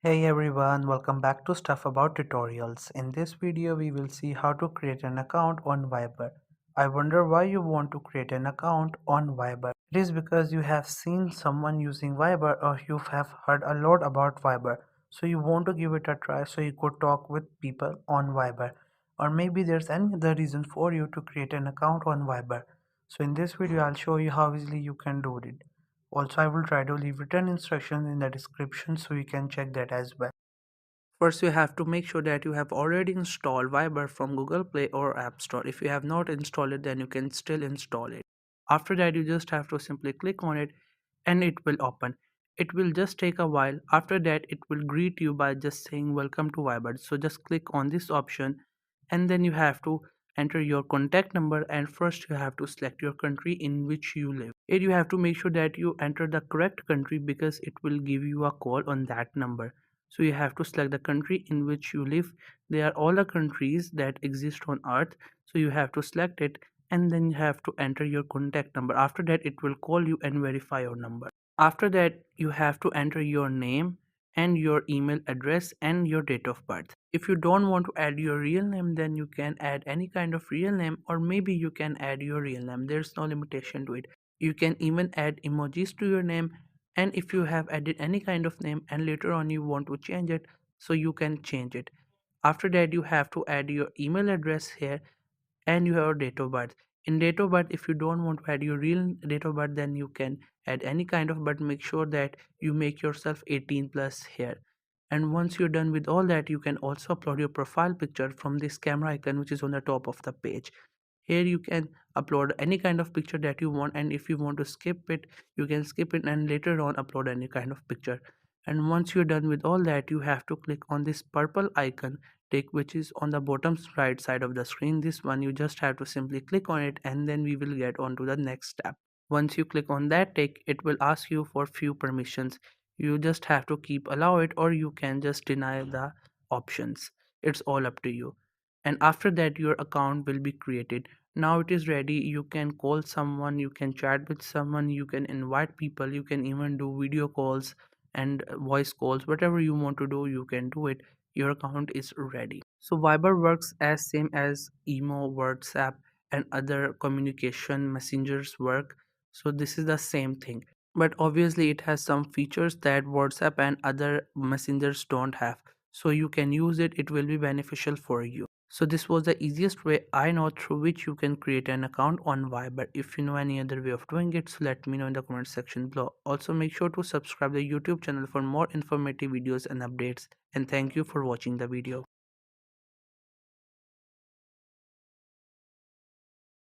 Hey everyone, welcome back to Stuff About Tutorials. In this video, we will see how to create an account on Viber. I wonder why you want to create an account on Viber. It is because you have seen someone using Viber or you have heard a lot about Viber. So you want to give it a try so you could talk with people on Viber. Or maybe there's any other reason for you to create an account on Viber. So in this video, I'll show you how easily you can do it. Also, I will try to leave written instructions in the description so you can check that as well. First, you have to make sure that you have already installed Viber from Google Play or App Store. If you have not installed it, then you can still install it. After that, you just have to simply click on it and it will open. It will just take a while. After that, it will greet you by just saying welcome to Viber. So just click on this option and then you have to enter your contact number, and first you have to select your country in which you live. Here you have to make sure that you enter the correct country because it will give you a call on that number. So you have to select the country in which you live. They are all the countries that exist on earth, so you have to select it and then you have to enter your contact number. After that, it will call you and verify your number. After that, you have to enter your name and your email address and your date of birth. If you don't want to add your real name, then you can add any kind of real name, or maybe you can add your real name. There's no limitation to it. You can even add emojis to your name, and if you have added any kind of name and later on you want to change it, so you can change it. After that, you have to add your email address here and your date of birth. In date of birth, if you don't want to add your real date of birth, then you can add any kind of, but make sure that you make yourself 18 plus here. And once you're done with all that, you can also upload your profile picture from this camera icon which is on the top of the page. Here you can upload any kind of picture that you want, and if you want to skip it, you can skip it and later on upload any kind of picture. And once you're done with all that, you have to click on this purple icon tick which is on the bottom right side of the screen. This one you just have to simply click on it, and then we will get on to the next step. Once you click on that tick, it will ask you for few permissions. You just have to keep allow it, or you can just deny the options. It's all up to you. And after that, your account will be created. Now it is ready. You can call someone, you can chat with someone, you can invite people, you can even do video calls and voice calls. Whatever you want to do, you can do it. Your account is ready. So Viber works as same as emo, WhatsApp and other communication messengers work. So this is the same thing, but obviously it has some features that WhatsApp and other messengers don't have. So you can use it, it will be beneficial for you. So this was the easiest way I know through which you can create an account on Viber. If you know any other way of doing it, so let me know in the comment section below. Also make sure to subscribe the YouTube channel for more informative videos and updates. And thank you for watching the video.